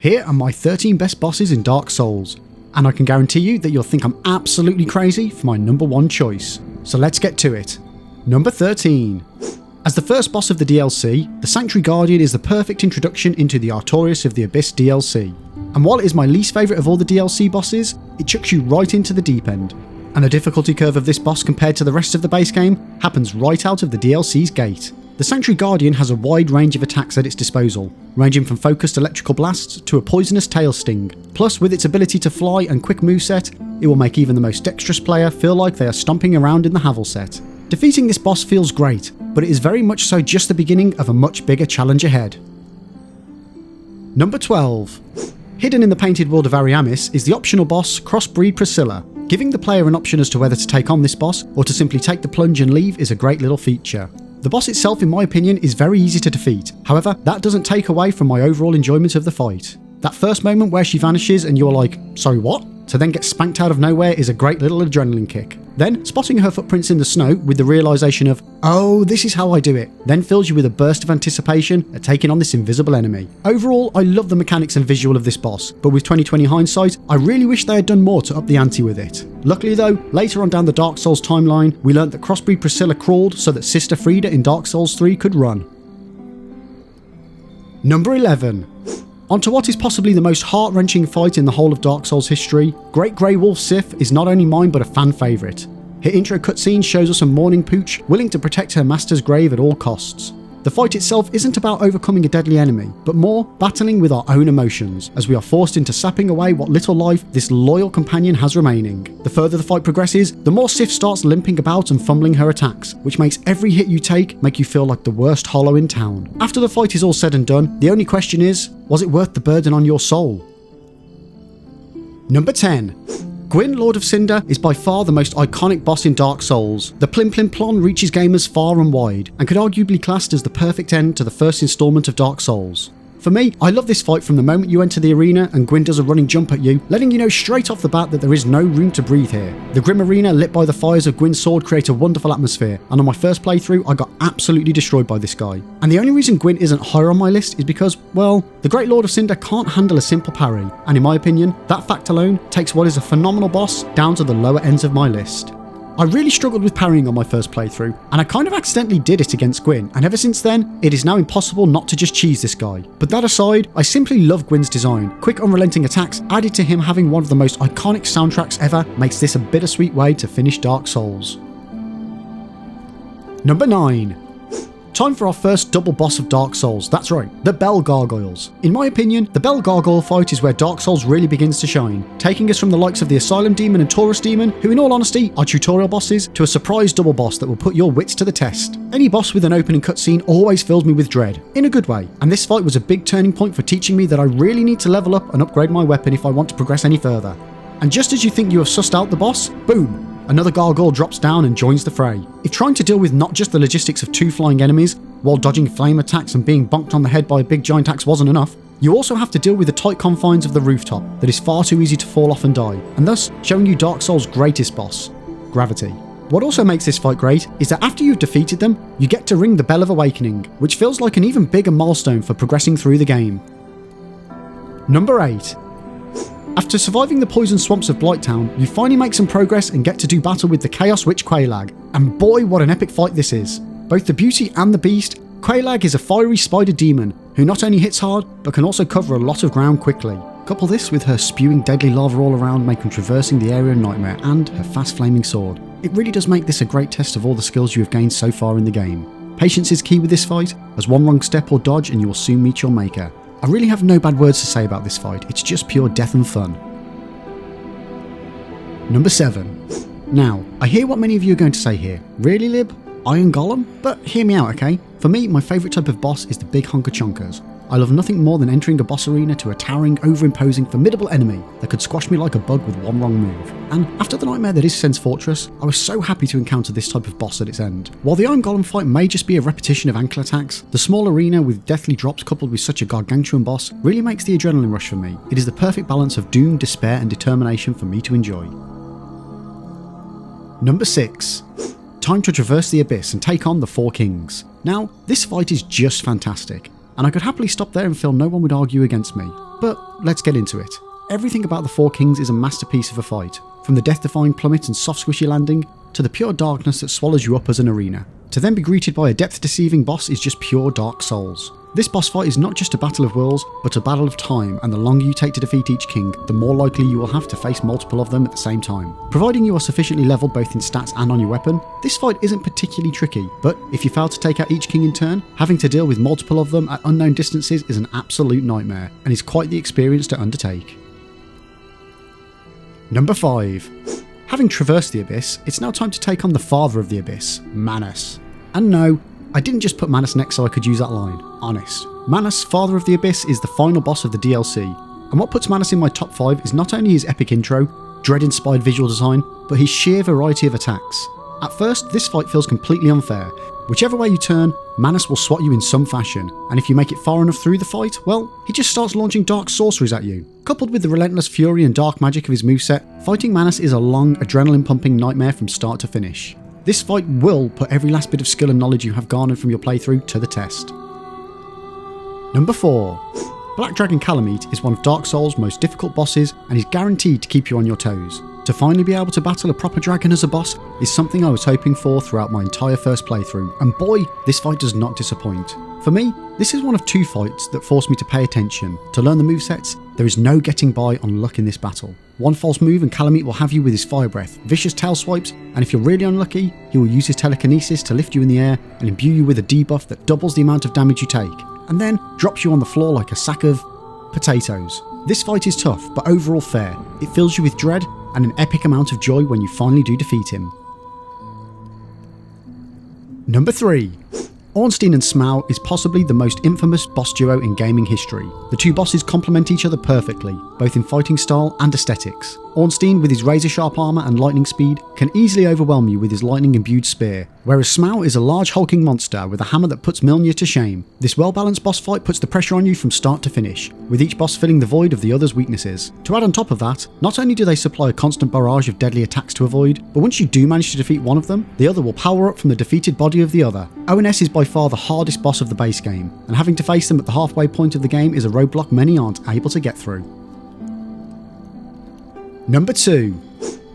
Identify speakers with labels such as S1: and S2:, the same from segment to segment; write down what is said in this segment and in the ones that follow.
S1: Here are my 13 best bosses in Dark Souls, and I can guarantee you that you'll think I'm absolutely crazy for my number 1 choice. So let's get to it. Number 13. As the first boss of the DLC, the Sanctuary Guardian is the perfect introduction into the Artorius of the Abyss DLC. And while it is my least favourite of all the DLC bosses, it chucks you right into the deep end. And the difficulty curve of this boss compared to the rest of the base game happens right out of the DLC's gate. The Sanctuary Guardian has a wide range of attacks at its disposal, ranging from focused electrical blasts to a poisonous tail sting. Plus, with its ability to fly and quick moveset, it will make even the most dexterous player feel like they are stomping around in the Havel set. Defeating this boss feels great, but it is very much so just the beginning of a much bigger challenge ahead. Number 12. Hidden in the painted world of Ariamis is the optional boss Crossbreed Priscilla. Giving the player an option as to whether to take on this boss or to simply take the plunge and leave is a great little feature. The boss itself, in my opinion, is very easy to defeat. However, that doesn't take away from my overall enjoyment of the fight. That first moment where she vanishes and you're like, sorry what? To then get spanked out of nowhere is a great little adrenaline kick. Then, spotting her footprints in the snow with the realisation of, oh, this is how I do it, then fills you with a burst of anticipation at taking on this invisible enemy. Overall, I love the mechanics and visual of this boss, but with 2020 hindsight, I really wish they had done more to up the ante with it. Luckily though, later on down the Dark Souls timeline, we learnt that Crossbreed Priscilla crawled so that Sister Frieda in Dark Souls 3 could run. Number 11. Onto what is possibly the most heart-wrenching fight in the whole of Dark Souls history, Great Grey Wolf Sif is not only mine but a fan favourite. Her intro cutscene shows us a mourning pooch willing to protect her master's grave at all costs. The fight itself isn't about overcoming a deadly enemy, but more battling with our own emotions, as we are forced into sapping away what little life this loyal companion has remaining. The further the fight progresses, the more Sif starts limping about and fumbling her attacks, which makes every hit you take make you feel like the worst hollow in town. After the fight is all said and done, the only question is, was it worth the burden on your soul? Number 10. Gwyn, Lord of Cinder, is by far the most iconic boss in Dark Souls. The Plim Plim Plon reaches gamers far and wide, and could arguably be classed as the perfect end to the first instalment of Dark Souls. For me, I love this fight from the moment you enter the arena and Gwyn does a running jump at you, letting you know straight off the bat that there is no room to breathe here. The grim arena lit by the fires of Gwyn's sword create a wonderful atmosphere, and on my first playthrough I got absolutely destroyed by this guy. And the only reason Gwyn isn't higher on my list is because, well, the Great Lord of Cinder can't handle a simple parry, and in my opinion, that fact alone takes what is a phenomenal boss down to the lower ends of my list. I really struggled with parrying on my first playthrough, and I kind of accidentally did it against Gwyn, and ever since then, it is now impossible not to just cheese this guy. But that aside, I simply love Gwyn's design. Quick unrelenting attacks, added to him having one of the most iconic soundtracks ever, makes this a bittersweet way to finish Dark Souls. Number 9. Time for our first double boss of Dark Souls, that's right, the Bell Gargoyles. In my opinion, the Bell Gargoyle fight is where Dark Souls really begins to shine, taking us from the likes of the Asylum Demon and Taurus Demon, who in all honesty are tutorial bosses, to a surprise double boss that will put your wits to the test. Any boss with an opening cutscene always fills me with dread, in a good way, and this fight was a big turning point for teaching me that I really need to level up and upgrade my weapon if I want to progress any further. And just as you think you have sussed out the boss, boom! Another gargoyle drops down and joins the fray. If trying to deal with not just the logistics of 2 flying enemies, while dodging flame attacks and being bonked on the head by a big giant axe wasn't enough, you also have to deal with the tight confines of the rooftop that is far too easy to fall off and die, and thus showing you Dark Souls' greatest boss, Gravity. What also makes this fight great is that after you've defeated them, you get to ring the Bell of Awakening, which feels like an even bigger milestone for progressing through the game. Number 8. After surviving the poison swamps of Blighttown, you finally make some progress and get to do battle with the Chaos Witch Quag. And boy, what an epic fight this is. Both the Beauty and the Beast, Quag is a fiery spider demon who not only hits hard, but can also cover a lot of ground quickly. Couple this with her spewing deadly lava all around, making traversing the area a nightmare, and her fast flaming sword. It really does make this a great test of all the skills you have gained so far in the game. Patience is key with this fight, as one wrong step or dodge and you will soon meet your maker. I really have no bad words to say about this fight, it's just pure death and fun. Number 7. Now, I hear what many of you are going to say here. Really, Lib? Iron Golem? But hear me out, okay? For me, my favourite type of boss is the big hunker chonkers. I love nothing more than entering a boss arena to a towering, over-imposing, formidable enemy that could squash me like a bug with one wrong move. And after the nightmare that is Sen's Fortress, I was so happy to encounter this type of boss at its end. While the Iron Golem fight may just be a repetition of ankle attacks, the small arena with deathly drops coupled with such a gargantuan boss really makes the adrenaline rush for me. It is the perfect balance of doom, despair and determination for me to enjoy. Number 6. Time to traverse the Abyss and take on the 4 Kings. Now, this fight is just fantastic. and I could happily stop there and feel no one would argue against me. But let's get into it. Everything about the Four Kings is a masterpiece of a fight, from the death-defying plummet and soft squishy landing, to the pure darkness that swallows you up as an arena. To then be greeted by a depth-deceiving boss is just pure Dark Souls. This boss fight is not just a battle of wills, but a battle of time, and the longer you take to defeat each king, the more likely you will have to face multiple of them at the same time. Providing you are sufficiently leveled both in stats and on your weapon, this fight isn't particularly tricky, but if you fail to take out each king in turn, having to deal with multiple of them at unknown distances is an absolute nightmare, and is quite the experience to undertake. Number 5. Having traversed the Abyss, it's now time to take on the father of the Abyss, Manus. And no, I didn't just put Manus next so I could use that line, honest. Manus, Father of the Abyss, is the final boss of the DLC, and what puts Manus in my top 5 is not only his epic intro, dread-inspired visual design, but his sheer variety of attacks. At first, this fight feels completely unfair. Whichever way you turn, Manus will swat you in some fashion, and if you make it far enough through the fight, well, he just starts launching dark sorceries at you. Coupled with the relentless fury and dark magic of his moveset, fighting Manus is a long, adrenaline-pumping nightmare from start to finish. This fight will put every last bit of skill and knowledge you have garnered from your playthrough to the test. Number 4. Black Dragon Calamite is one of Dark Souls' most difficult bosses and is guaranteed to keep you on your toes. To finally be able to battle a proper dragon as a boss is something I was hoping for throughout my entire first playthrough, and boy, this fight does not disappoint. For me, this is one of 2 fights that forced me to pay attention. To learn the movesets, there is no getting by on luck in this battle. One false move and Calamite will have you with his fire breath, vicious tail swipes, and if you're really unlucky, he will use his telekinesis to lift you in the air and imbue you with a debuff that doubles the amount of damage you take, and then drops you on the floor like a sack of potatoes. This fight is tough, but overall fair. It fills you with dread and an epic amount of joy when you finally do defeat him. Number 3. Onstein Smow is possibly the most infamous boss duo in gaming history. The 2 bosses complement each other perfectly, both in fighting style and aesthetics. Ornstein, with his razor-sharp armour and lightning speed, can easily overwhelm you with his lightning-imbued spear, whereas Smow is a large hulking monster with a hammer that puts Mjolnir to shame. This well-balanced boss fight puts the pressure on you from start to finish, with each boss filling the void of the other's weaknesses. To add on top of that, not only do they supply a constant barrage of deadly attacks to avoid, but once you do manage to defeat one of them, the other will power up from the defeated body of the other. ONS is by far the hardest boss of the base game, and having to face them at the halfway point of the game is a roadblock many aren't able to get through. Number 2.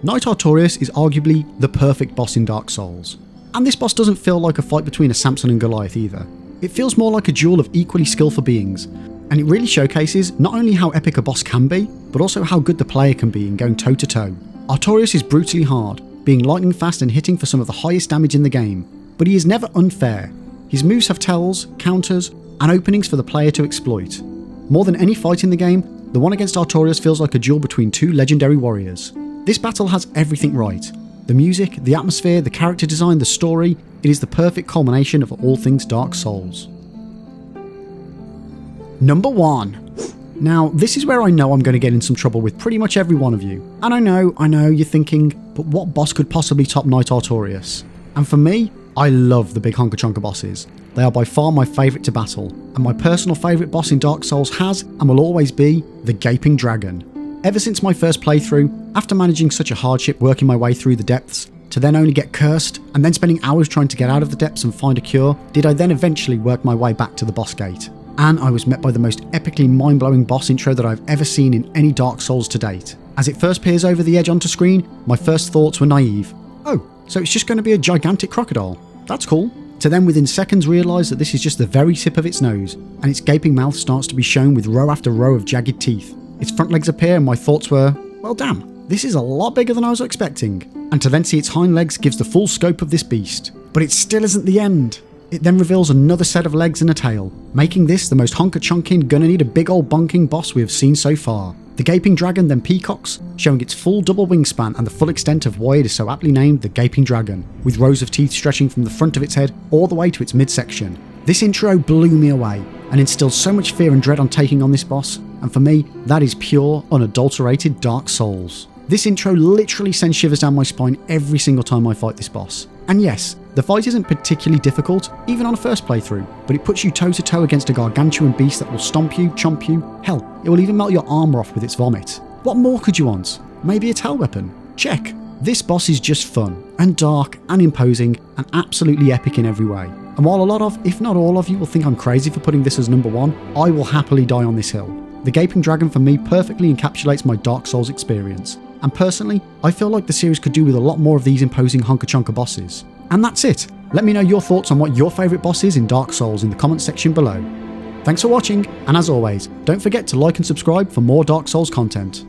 S1: Knight Artorius is arguably the perfect boss in Dark Souls. And this boss doesn't feel like a fight between a Samson and Goliath either. It feels more like a duel of equally skillful beings, and it really showcases not only how epic a boss can be, but also how good the player can be in going toe to toe. Artorius is brutally hard, being lightning fast and hitting for some of the highest damage in the game, but he is never unfair. His moves have tells, counters, and openings for the player to exploit. More than any fight in the game, the one against Artorius feels like a duel between 2 legendary warriors. This battle has everything right. The music, the atmosphere, the character design, the story, it is the perfect culmination of all things Dark Souls. Number 1. Now, this is where I know I'm going to get in some trouble with pretty much every one of you. And I know, you're thinking, but what boss could possibly top Knight Artorius? And for me, I love the big honka chonka bosses. They are by far my favourite to battle, and my personal favourite boss in Dark Souls has, and will always be, the Gaping Dragon. Ever since my first playthrough, after managing such a hardship working my way through the depths, to then only get cursed, and then spending hours trying to get out of the depths and find a cure, did I then eventually work my way back to the boss gate. And I was met by the most epically mind-blowing boss intro that I've ever seen in any Dark Souls to date. As it first peers over the edge onto screen, my first thoughts were naive. Oh, so it's just going to be a gigantic crocodile. That's cool. To then within seconds realise that this is just the very tip of its nose, and its gaping mouth starts to be shown with row after row of jagged teeth. Its front legs appear and my thoughts were, well damn, this is a lot bigger than I was expecting. And to then see its hind legs gives the full scope of this beast. But it still isn't the end. It then reveals another set of legs and a tail, making this the most honka-chonking, gonna need a big old bonking boss we have seen so far. The Gaping Dragon then peacocks, showing its full double wingspan and the full extent of why it is so aptly named the Gaping Dragon, with rows of teeth stretching from the front of its head all the way to its midsection. This intro blew me away, and instilled so much fear and dread on taking on this boss, and for me, that is pure, unadulterated Dark Souls. This intro literally sends shivers down my spine every single time I fight this boss. And yes, the fight isn't particularly difficult, even on a first playthrough, but it puts you toe to toe against a gargantuan beast that will stomp you, chomp you, hell, it will even melt your armour off with its vomit. What more could you want? Maybe a tail weapon? Check. This boss is just fun, and dark, and imposing, and absolutely epic in every way. And And while a lot of, if not all of you will think I'm crazy for putting this as number 1, I will happily die on this hill. The Gaping Dragon for me perfectly encapsulates my Dark Souls experience. And personally, I feel like the series could do with a lot more of these imposing hunker chunker bosses. And that's it. Let me know your thoughts on what your favourite boss is in Dark Souls in the comments section below. Thanks for watching, and as always, don't forget to like and subscribe for more Dark Souls content.